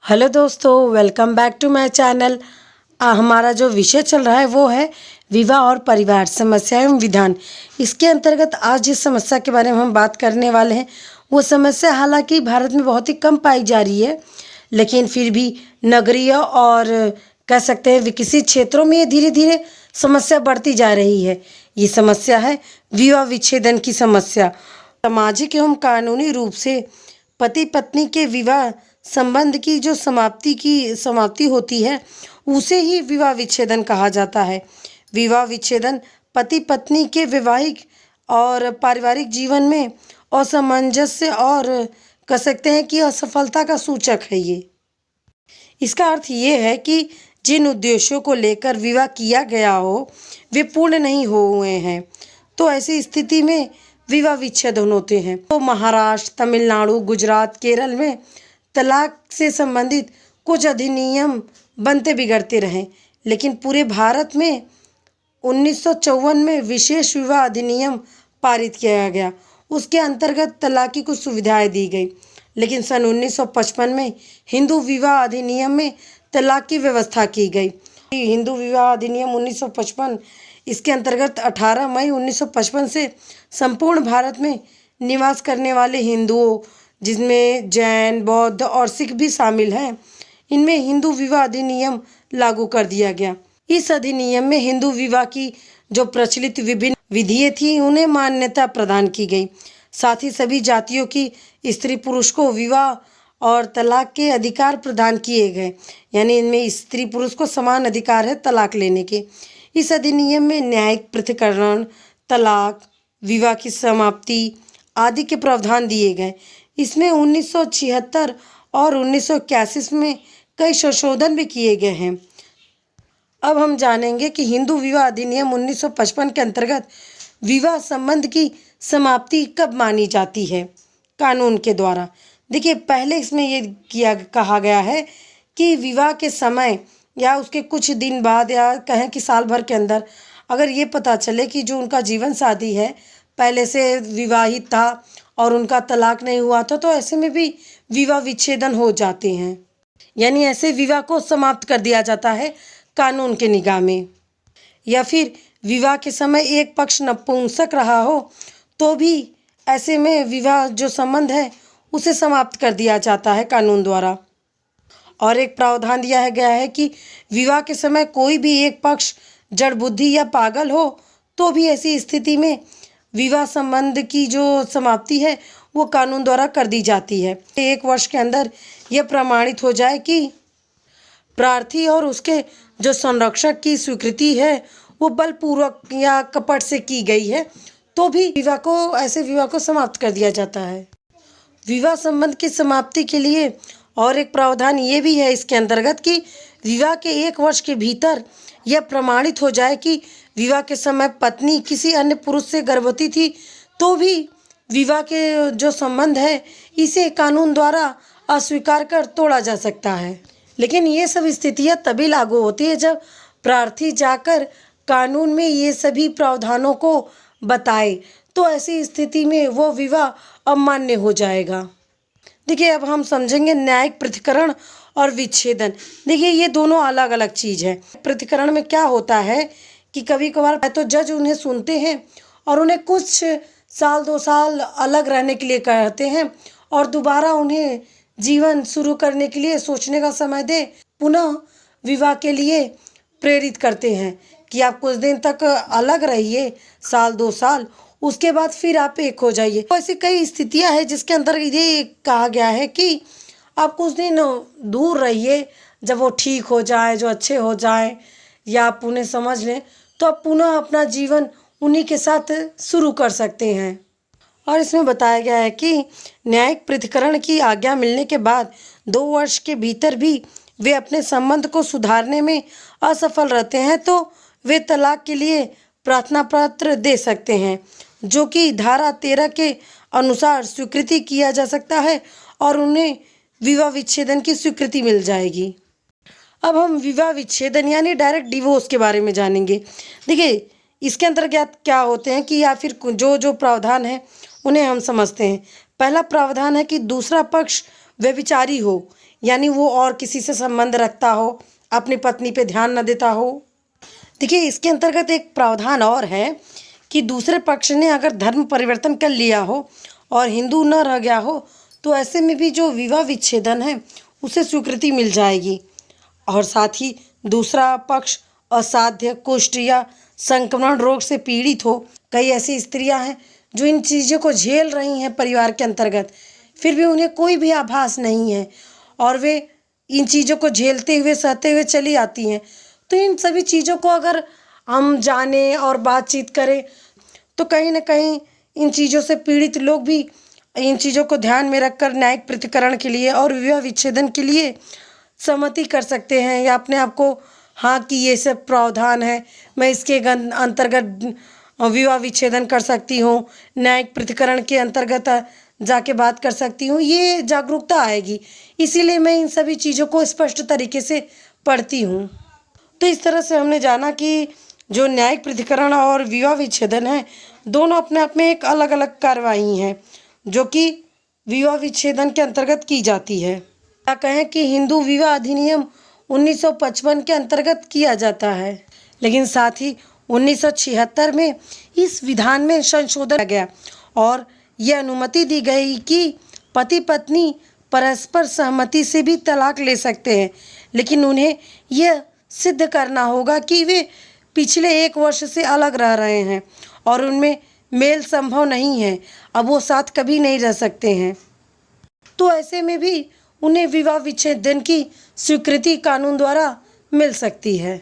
Hello दोस्तों, welcome back to my channel. हमारा जो विषय चल रहा है वो है विवाह और परिवार समस्या एवं विधान। इसके अंतर्गत आज जिस समस्या के बारे में हम बात करने वाले हैं वो समस्या हालांकि भारत में बहुत ही कम पाई जा रही है, लेकिन फिर भी नगरीय और कह सकते हैं विकसित क्षेत्रों में ये धीरे धीरे समस्या बढ़ती जा रही है। ये समस्या है विवाह विच्छेदन की समस्या। सामाजिक एवं कानूनी रूप से पति पत्नी के विवाह संबंध की जो समाप्ति होती है उसे ही विवाह विच्छेदन कहा जाता है। विवाह विच्छेदन पति पत्नी के वैवाहिक और पारिवारिक जीवन में असमंजस्य और कह सकते हैं कि असफलता का सूचक है। ये इसका अर्थ ये है कि जिन उद्देश्यों को लेकर विवाह किया गया हो वे पूर्ण नहीं हुए हैं, तो ऐसी स्थिति में विवाह विच्छेदन होते हैं। तो महाराष्ट्र, तमिलनाडु, गुजरात, केरल में तलाक से संबंधित कुछ अधिनियम बनते बिगड़ते रहे, लेकिन पूरे भारत में 1954 में विशेष विवाह अधिनियम पारित किया गया। उसके अंतर्गत तलाक की कुछ सुविधाएं दी गई, लेकिन सन 1955 में हिंदू विवाह अधिनियम में तलाक की व्यवस्था की गई। हिंदू विवाह अधिनियम 1955 इसके अंतर्गत 18 मई 1955 से संपूर्ण भारत में निवास करने वाले हिंदुओं, जिसमें जैन, बौद्ध और सिख भी शामिल हैं, इनमें हिंदू विवाह अधिनियम लागू कर दिया गया। इस अधिनियम में हिंदू विवाह की जो प्रचलित विभिन्न विधियां थी उन्हें मान्यता प्रदान की गई। साथ ही सभी जातियों की स्त्री पुरुष को विवाह और तलाक के अधिकार प्रदान किए गए, यानी इनमें स्त्री पुरुष को समान अधिकार है तलाक लेने के। इस अधिनियम में न्यायिक पृथक्करण, तलाक, विवाह की समाप्ति आदि के प्रावधान दिए गए। इसमें 1976 और 1981 में कई संशोधन भी किए गए हैं। अब हम जानेंगे कि हिंदू विवाह अधिनियम 1955 के अंतर्गत विवाह संबंध की समाप्ति कब मानी जाती है कानून के द्वारा। देखिए, पहले इसमें ये कहा गया है कि विवाह के समय या उसके कुछ दिन बाद या कहें कि साल भर के अंदर अगर ये पता चले कि जो उनका जीवन साथी है पहले से विवाहित था और उनका तलाक नहीं हुआ था, तो ऐसे में भी विवाह विच्छेदन हो जाते हैं, यानी ऐसे विवाह को समाप्त कर दिया जाता है कानून के निगाह में। या फिर विवाह के समय एक पक्ष नपुंसक रहा हो तो भी ऐसे में विवाह जो संबंध है उसे समाप्त कर दिया जाता है कानून द्वारा। और एक प्रावधान दिया गया है कि विवाह के समय कोई भी एक पक्ष जड़ बुद्धि या पागल हो तो भी ऐसी स्थिति में विवाह संबंध की जो समाप्ति है वो कानून द्वारा कर दी जाती है। 1 वर्ष के अंदर यह प्रमाणित हो जाए कि प्रार्थी और उसके जो संरक्षक की स्वीकृति है वो बलपूर्वक या कपट से की गई है, तो भी ऐसे विवाह को समाप्त कर दिया जाता है। विवाह संबंध की समाप्ति के लिए और एक प्रावधान ये भी है इसके अंतर्गत कि विवाह के 1 वर्ष के भीतर यह प्रमाणित हो जाए कि विवाह के समय पत्नी किसी अन्य पुरुष से गर्भवती थी, तो भी विवाह के जो संबंध है इसे कानून द्वारा अस्वीकार कर तोड़ा जा सकता है। लेकिन ये सब स्थितियां तभी लागू होती है जब प्रार्थी जाकर कानून में ये सभी प्रावधानों को बताए, तो ऐसी स्थिति में वो विवाह अमान्य हो जाएगा। देखिए, अब हम समझेंगे न्यायिक पृथक्करण और विच्छेदन। देखिए, ये दोनों अलग अलग चीज़ है। पृथक्करण में क्या होता है कि कभी कभार तो जज उन्हें सुनते हैं और उन्हें कुछ साल 2 साल अलग रहने के लिए कहते हैं और दोबारा उन्हें जीवन शुरू करने के लिए सोचने का समय दे पुनः विवाह के लिए प्रेरित करते हैं कि आप कुछ दिन तक अलग रहिए, साल 2 साल, उसके बाद फिर आप एक हो जाइए। तो ऐसी कई स्थितियां हैं जिसके अंदर ये कहा गया है कि आप कुछ दिन दूर रहिए, जब वो ठीक हो जाए, जो अच्छे हो जाए या आप उन्हें समझ लें तो आप पुनः अपना जीवन उन्हीं के साथ शुरू कर सकते हैं। और इसमें बताया गया है कि न्यायिक पृथक्करण की आज्ञा मिलने के बाद 2 वर्ष के भीतर भी वे अपने संबंध को सुधारने में असफल रहते हैं तो वे तलाक के लिए प्रार्थना पत्र दे सकते हैं, जो कि धारा 13 के अनुसार स्वीकृति किया जा सकता है और उन्हें विवाह विच्छेदन की स्वीकृति मिल जाएगी। अब हम विवाह विच्छेदन यानी डायरेक्ट डिवोर्स के बारे में जानेंगे। देखिए, इसके अंतर्गत क्या होते हैं कि या फिर जो प्रावधान है उन्हें हम समझते हैं। पहला प्रावधान है कि दूसरा पक्ष व्यभिचारी हो यानी वो और किसी से संबंध रखता हो, अपनी पत्नी पे ध्यान न देता हो। देखिए, इसके अंतर्गत एक प्रावधान और है कि दूसरे पक्ष ने अगर धर्म परिवर्तन कर लिया हो और हिंदू न रह गया हो, तो ऐसे में भी जो विवाह विच्छेदन है उसे स्वीकृति मिल जाएगी। और साथ ही दूसरा पक्ष असाध्य, कुष्ठ या संक्रमण रोग से पीड़ित हो। कई ऐसी स्त्रियां हैं जो इन चीज़ों को झेल रही हैं परिवार के अंतर्गत, फिर भी उन्हें कोई भी आभास नहीं है और वे इन चीज़ों को झेलते हुए, सहते हुए चली आती हैं। तो इन सभी चीज़ों को अगर हम जानें और बातचीत करें, तो कहीं न कहीं इन चीज़ों से पीड़ित लोग भी इन चीज़ों को ध्यान में रखकर न्यायिक पृथक्करण के लिए और विवाह विच्छेदन के लिए सहमति कर सकते हैं, या अपने आप को हाँ कि ये सब प्रावधान है, मैं इसके अंतर्गत विवाह विच्छेदन कर सकती हूँ, न्यायिक पृथक्करण के अंतर्गत जाके बात कर सकती हूँ, ये जागरूकता आएगी। इसीलिए मैं इन सभी चीज़ों को स्पष्ट तरीके से पढ़ती हूँ। तो इस तरह से हमने जाना कि जो न्यायिक पृथक्करण और विवाह विच्छेदन है, दोनों अपने आप में एक अलग अलग कार्रवाई हैं जो कि विवाह विच्छेदन के अंतर्गत की जाती है। क्या कहें कि हिंदू विवाह अधिनियम 1955 के अंतर्गत किया जाता है, लेकिन साथ ही 1976 में इस विधान में संशोधन किया गया और यह अनुमति दी गई कि पति पत्नी परस्पर सहमति से भी तलाक ले सकते हैं, लेकिन उन्हें यह सिद्ध करना होगा कि वे पिछले 1 वर्ष से अलग रह रहे हैं और उनमें मेल संभव नहीं है, अब वो साथ कभी नहीं रह सकते हैं। तो ऐसे में भी उन्हें विवाह विच्छेदन की स्वीकृति कानून द्वारा मिल सकती है।